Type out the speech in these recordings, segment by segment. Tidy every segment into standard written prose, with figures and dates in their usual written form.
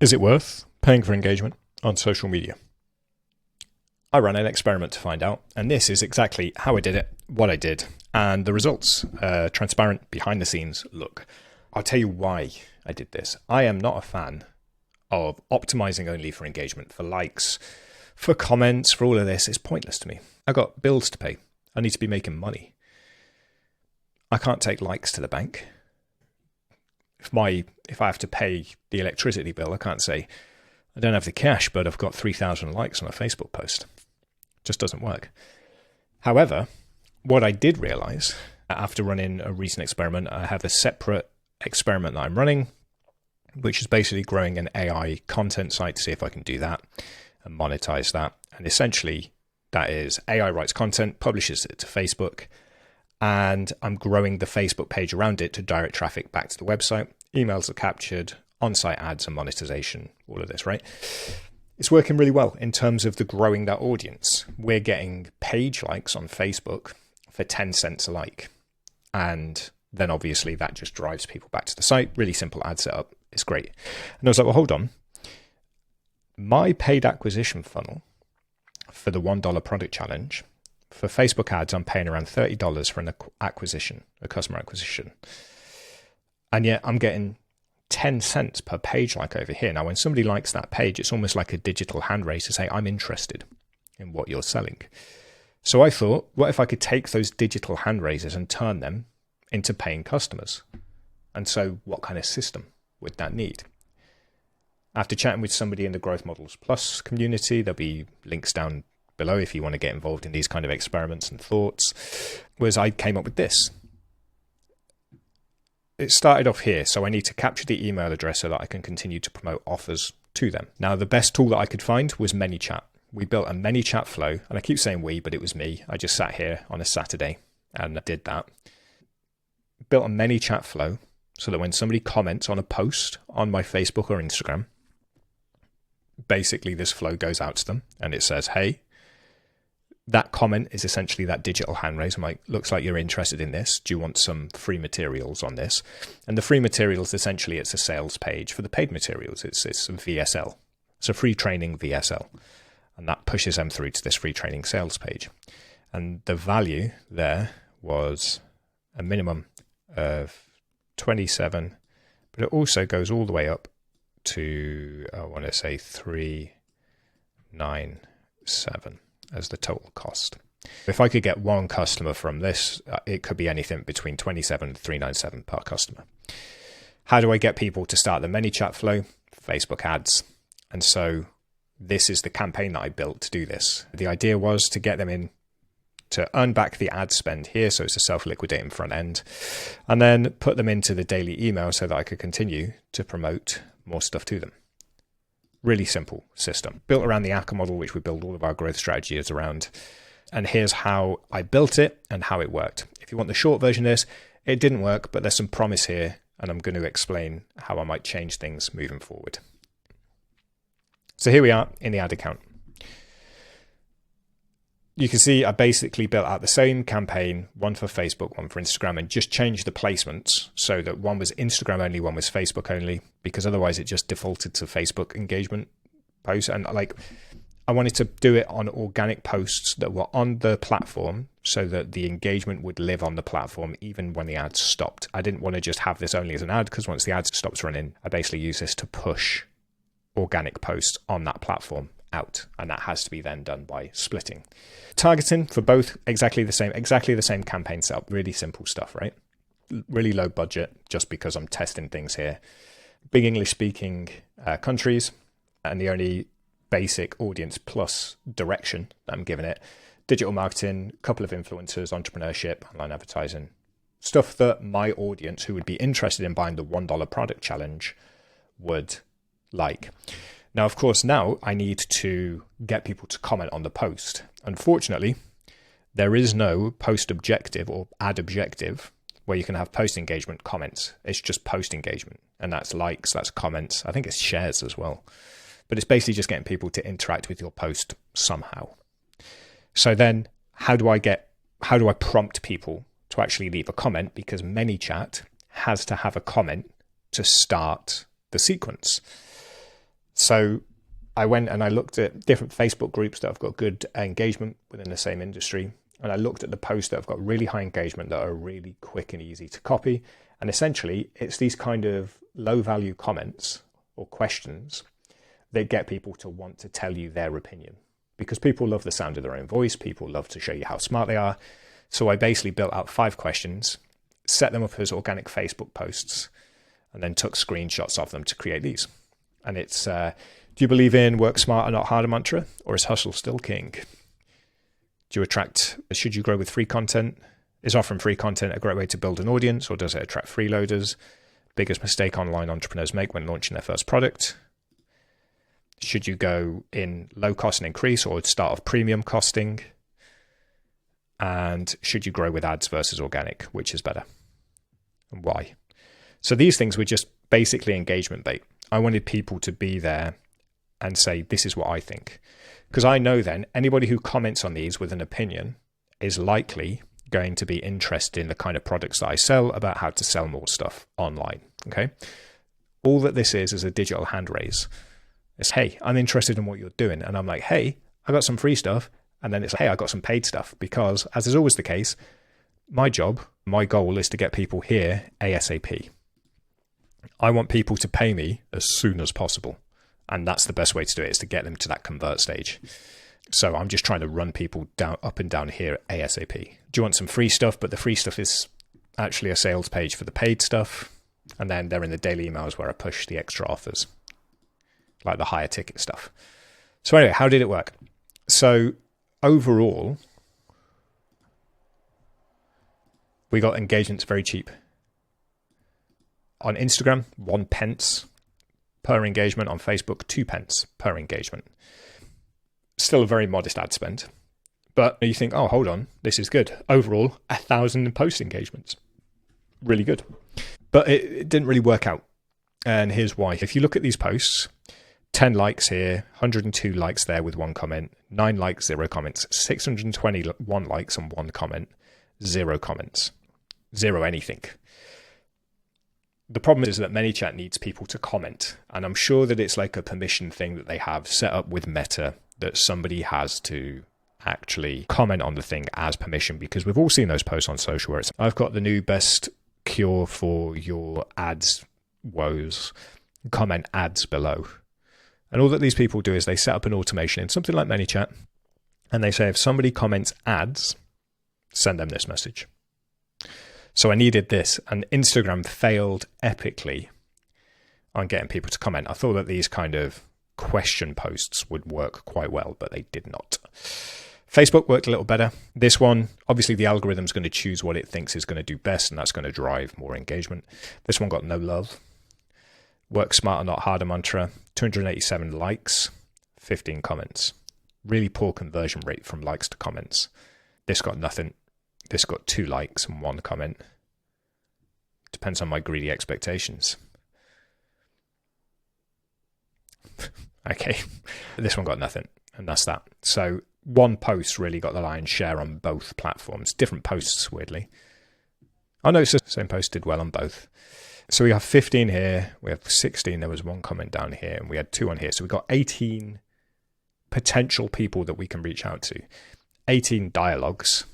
Is it worth paying for engagement on social media? I ran an experiment to find out, and this is exactly how I did it, what I did, and the results. Transparent, behind the scenes look. I'll tell you why I did this. I am not a fan of optimizing only for engagement, for likes, for comments, for all of this. It's pointless to me. I've got bills to pay. I need to be making money. I can't take likes to the bank. If I have to pay the electricity bill, I can't say, I don't have the cash, but I've got 3,000 likes on a Facebook post. It just doesn't work. However, what I did realize after running a recent experiment, I have a separate experiment that I'm running, which is basically growing an AI content site to see if I can do that and monetize that. And essentially, that is AI writes content, publishes it to Facebook, and I'm growing the Facebook page around it to direct traffic back to the website. Emails are captured, on-site ads and monetization, all of this, right? It's working really well in terms of the growing that audience. We're getting page likes on Facebook for 10 cents a like. And then obviously that just drives people back to the site. Really simple ad setup. It's great. And I was like, well, hold on. My paid acquisition funnel for the $1 product challenge, for Facebook ads, I'm paying around $30 for an acquisition, a customer acquisition. And yet I'm getting 10 cents per page like over here. Now, when somebody likes that page, it's almost like a digital hand raise to say, I'm interested in what you're selling. So I thought, what if I could take those digital hand raises and turn them into paying customers? And so what kind of system would that need? After chatting with somebody in the Growth Models Plus community, there'll be links down below if you want to get involved in these kind of experiments and thoughts, was I came up with this. It started off here, so I need to capture the email address so that I can continue to promote offers to them. Now, the best tool that I could find was ManyChat. We built a ManyChat flow, and I keep saying we, but it was me. I just sat here on a Saturday and did that. Built a ManyChat flow so that when somebody comments on a post on my Facebook or Instagram, basically this flow goes out to them and it says, hey, that comment is essentially that digital hand raise. I'm like, looks like you're interested in this. Do you want some free materials on this? And the free materials, essentially, it's a sales page. For the paid materials, it's a VSL. It's a free training VSL. And that pushes them through to this free training sales page. And the value there was a minimum of 27, but it also goes all the way up to, I want to say 397 as the total cost. If I could get one customer from this, it could be anything between 27 and 397 per customer. How do I get people to start the ManyChat flow? Facebook ads. And so this is the campaign that I built to do this. The idea was to get them in to earn back the ad spend here, so it's a self-liquidating front end, and then put them into the daily email so that I could continue to promote more stuff to them. Really simple system built around the ACCA model, which we build all of our growth strategies around. And here's how I built it and how it worked. If you want the short version of this, it didn't work, but there's some promise here, and I'm going to explain how I might change things moving forward. So here we are in the ad account. You can see I basically built out the same campaign, one for Facebook, one for Instagram, and just changed the placements so that one was Instagram only, one was Facebook only, because otherwise it just defaulted to Facebook engagement posts. And like, I wanted to do it on organic posts that were on the platform so that the engagement would live on the platform even when the ads stopped. I didn't want to just have this only as an ad, because once the ad stops running, I basically use this to push organic posts on that platform out, and that has to be then done by splitting. Targeting for both exactly the same campaign setup. Really simple stuff, right? Really low budget, just because I'm testing things here. Big English speaking countries, and the only basic audience plus direction that I'm giving it: digital marketing, couple of influencers, entrepreneurship, online advertising, stuff that my audience who would be interested in buying the $1 product challenge would like. Now, of course, now I need to get people to comment on the post. Unfortunately, there is no post objective or ad objective where you can have post engagement comments. It's just post engagement, and that's likes, that's comments. I think it's shares as well. But it's basically just getting people to interact with your post somehow. So then how do I prompt people to actually leave a comment? Because ManyChat has to have a comment to start the sequence. So I went and I looked at different Facebook groups that have got good engagement within the same industry. And I looked at the posts that have got really high engagement that are really quick and easy to copy. And essentially, it's these kind of low value comments or questions that get people to want to tell you their opinion, because people love the sound of their own voice. People love to show you how smart they are. So I basically built out 5 questions, set them up as organic Facebook posts, and then took screenshots of them to create these. And it's, do you believe in work smarter, not harder mantra, or is hustle still king? Should you grow with free content? Is offering free content a great way to build an audience, or does it attract freeloaders? Biggest mistake online entrepreneurs make when launching their first product? Should you go in low cost and increase, or start off premium costing? And should you grow with ads versus organic? Which is better? And why? So these things were just basically engagement bait. I wanted people to be there and say, this is what I think. Because I know then anybody who comments on these with an opinion is likely going to be interested in the kind of products that I sell, about how to sell more stuff online. Okay. All that this is a digital hand raise. It's, hey, I'm interested in what you're doing. And I'm like, hey, I got some free stuff. And then it's, hey, I got some paid stuff. Because as is always the case, my goal is to get people here ASAP. I want people to pay me as soon as possible. And that's the best way to do it, is to get them to that convert stage. So I'm just trying to run people up and down here ASAP. Do you want some free stuff? But the free stuff is actually a sales page for the paid stuff. And then they're in the daily emails where I push the extra offers, like the higher ticket stuff. So anyway, how did it work? So overall, we got engagements very cheap. On Instagram, 1 pence per engagement. On Facebook, 2 pence per engagement. Still a very modest ad spend. But you think, oh, hold on, this is good. Overall, 1,000 post engagements. Really good. But it didn't really work out. And here's why. If you look at these posts, 10 likes here, 102 likes there with 1 comment, 9 likes, 0 comments, 621 likes and 1 comment, 0 comments, 0 anything. The problem is that ManyChat needs people to comment. And I'm sure that it's like a permission thing that they have set up with Meta, that somebody has to actually comment on the thing as permission, because we've all seen those posts on social where it's, I've got the new best cure for your ads woes, comment ads below. And all that these people do is they set up an automation in something like ManyChat, and they say, if somebody comments ads, send them this message. So I needed this, and Instagram failed epically on getting people to comment. I thought that these kind of question posts would work quite well, but they did not. Facebook worked a little better. This one, obviously the algorithm's going to choose what it thinks is going to do best, and that's going to drive more engagement. This one got no love. Work smarter, not harder mantra. 287 likes, 15 comments. Really poor conversion rate from likes to comments. This got nothing. This got 2 likes and 1 comment. Depends on my greedy expectations. Okay, this one got nothing, and that's that. So one post really got the lion's share on both platforms. Different posts, weirdly. Oh no, it's the same post, did well on both. So we have 15 here, we have 16, there was 1 comment down here, and we had 2 on here. So we got 18 potential people that we can reach out to. 18 dialogues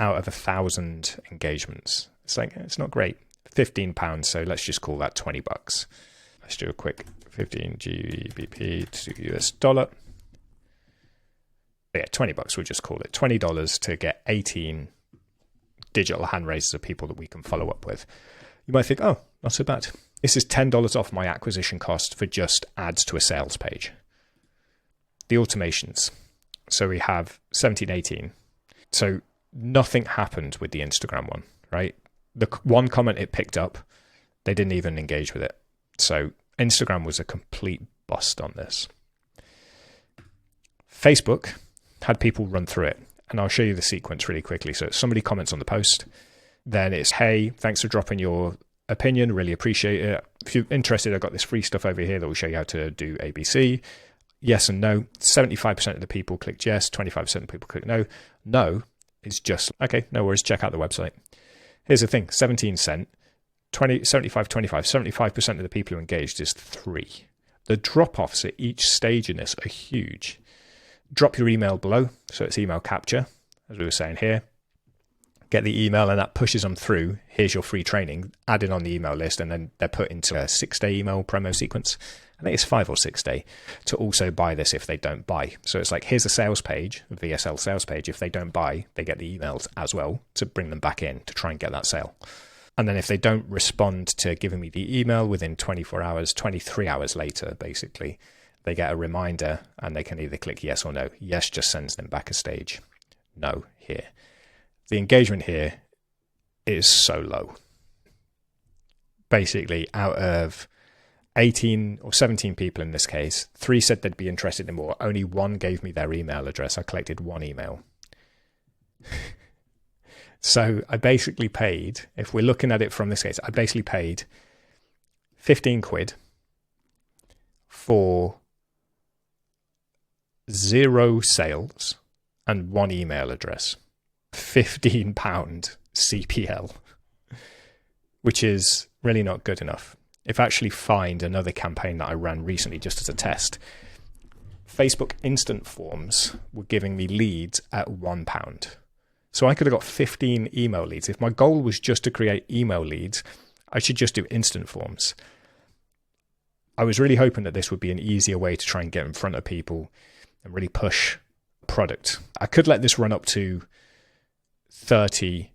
out of 1,000 engagements. It's like, it's not great. £15, so let's just call that $20. Let's do a quick 15 GBP to US dollar. But yeah, $20, we'll just call it $20 to get 18 digital hand raises of people that we can follow up with. You might think, oh, not so bad. This is $10 off my acquisition cost for just ads to a sales page. The automations. So we have 17, 18. So nothing happened with the Instagram one, right? The 1 comment it picked up, they didn't even engage with it. So Instagram was a complete bust on this. Facebook had people run through it. And I'll show you the sequence really quickly. So somebody comments on the post. Then it's, hey, thanks for dropping your opinion. Really appreciate it. If you're interested, I've got this free stuff over here that will show you how to do ABC. Yes and no. 75% of the people clicked yes. 25% of the people clicked no. No is just, okay, no worries. Check out the website. Here's the thing. 17 cent, 75, 25. 75% of the people who engaged is 3. the drop-offs at each stage in this are huge. Drop your email below, so it's email capture, as we were saying here. Get the email and that pushes them through. Here's your free training, add in on the email list, and then they're put into a 6-day email promo sequence. I think it's 5 or 6 day to also buy this if they don't buy. So it's like, here's a sales page, a VSL sales page. If they don't buy, they get the emails as well to bring them back in to try and get that sale. And then if they don't respond to giving me the email within 24 hours, 23 hours later, basically, they get a reminder and they can either click yes or no. Yes just sends them back a stage. No here. The engagement here is so low. Basically, out of 18 or 17 people in this case, 3 said they'd be interested in more. Only 1 gave me their email address. I collected 1 email. So I basically paid, if we're looking at it from this case, I basically paid 15 quid for 0 sales and 1 email address. £15 CPL, which is really not good enough. If I actually find another campaign that I ran recently just as a test, Facebook Instant Forms were giving me leads at £1. So I could have got 15 email leads. If my goal was just to create email leads, I should just do Instant Forms. I was really hoping that this would be an easier way to try and get in front of people and really push product. I could let this run up to $30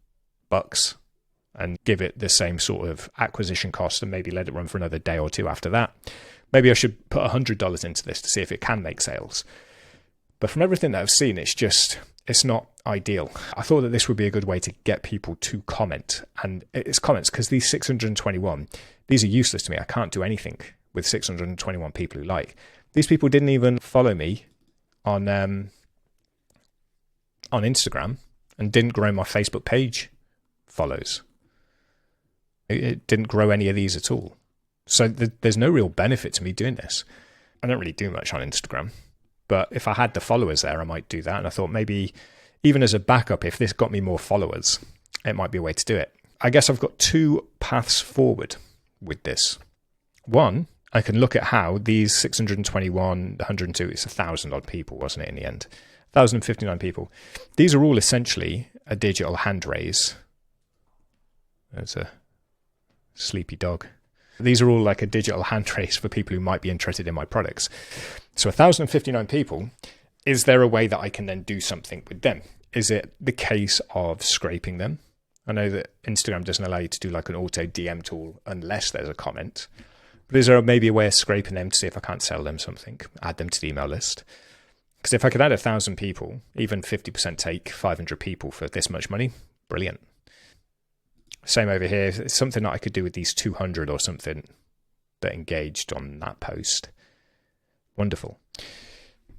and give it the same sort of acquisition cost and maybe let it run for another day or 2 after that. Maybe I should put $100 into this to see if it can make sales. But from everything that I've seen, it's not ideal. I thought that this would be a good way to get people to comment. And it's comments, because these 621, these are useless to me. I can't do anything with 621 people who like. These people didn't even follow me on Instagram and didn't grow my Facebook page follows. It didn't grow any of these at all. So there's no real benefit to me doing this. I don't really do much on Instagram, but if I had the followers there, I might do that. And I thought maybe even as a backup, if this got me more followers, it might be a way to do it. I guess I've got 2 paths forward with this. One, I can look at how these 621, 102, it's 1,000 odd people, wasn't it, in the end? 1,059 people. These are all essentially a digital hand raise. There's a sleepy dog. These are all like a digital hand raise for people who might be interested in my products. So 1,059 people, is there a way that I can then do something with them? Is it the case of scraping them? I know that Instagram doesn't allow you to do like an auto DM tool unless there's a comment. But is there maybe a way of scraping them to see if I can't sell them something, add them to the email list? Because if I could add 1,000 people, even 50% take 500 people for this much money, brilliant. Same over here. It's something that I could do with these 200 or something that engaged on that post. Wonderful.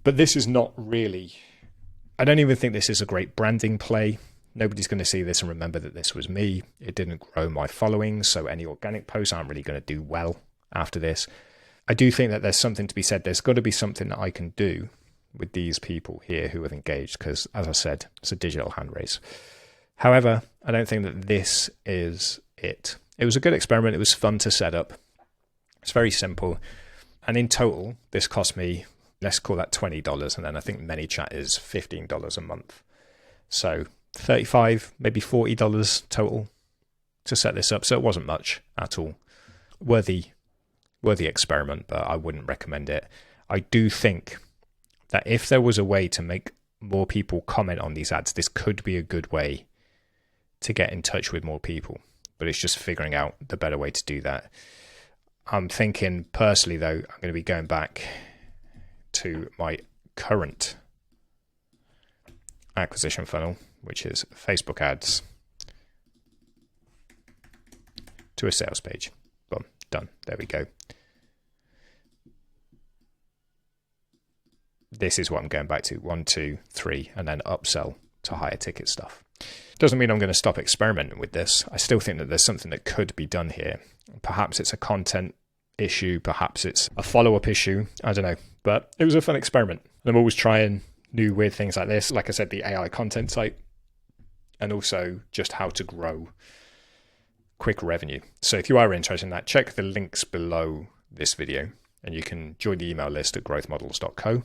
But this is not really, I don't even think this is a great branding play. Nobody's going to see this and remember that this was me. It didn't grow my following, so any organic posts aren't really going to do well after this. I do think that there's something to be said. There's got to be something that I can do with these people here who have engaged, because as I said, it's a digital hand raise. However, I don't think that this is it. It was a good experiment. It was fun to set up. It's very simple. And in total, this cost me, let's call that $20. And then I think ManyChat is $15 a month. So $35, maybe $40 total to set this up. So it wasn't much at all. Worthy experiment, but I wouldn't recommend it. I do think that if there was a way to make more people comment on these ads, this could be a good way to get in touch with more people. But it's just figuring out the better way to do that. I'm thinking personally, though, I'm going to be going back to my current acquisition funnel, which is Facebook ads to a sales page. Boom, done. There we go. This is what I'm going back to. 1, 2, 3, and then upsell to higher ticket stuff. Doesn't mean I'm going to stop experimenting with this. I still think that there's something that could be done here. Perhaps it's a content issue. Perhaps it's a follow-up issue. I don't know. But it was a fun experiment. And I'm always trying new weird things like this. Like I said, the AI content site. And also just how to grow quick revenue. So if you are interested in that, check the links below this video. and you can join the email list at growthmodels.co.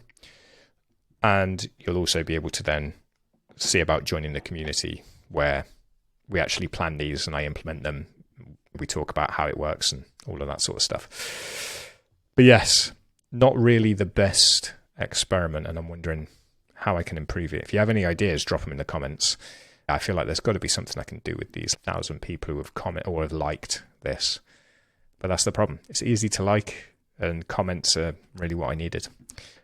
And you'll also be able to then see about joining the community where we actually plan these and I implement them. We talk about how it works and all of that sort of stuff. But yes, not really the best experiment, and I'm wondering how I can improve it. If you have any ideas, drop them in the comments. I feel like there's got to be something I can do with these 1,000 people who have commented or have liked this. But that's the problem. It's easy to like, and comments are really what I needed.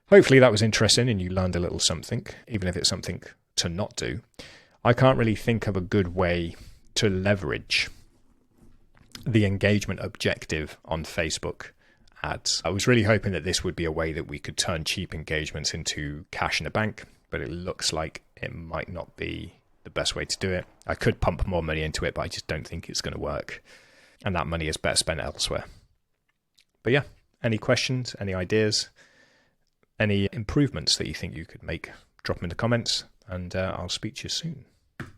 Hopefully that was interesting and you learned a little something, even if it's something to not do. I can't really think of a good way to leverage the engagement objective on Facebook ads. I was really hoping that this would be a way that we could turn cheap engagements into cash in the bank, but it looks like it might not be the best way to do it. I could pump more money into it, but I just don't think it's going to work. And that money is better spent elsewhere. But yeah, any questions, any ideas, any improvements that you think you could make, drop them in the comments, and I'll speak to you soon.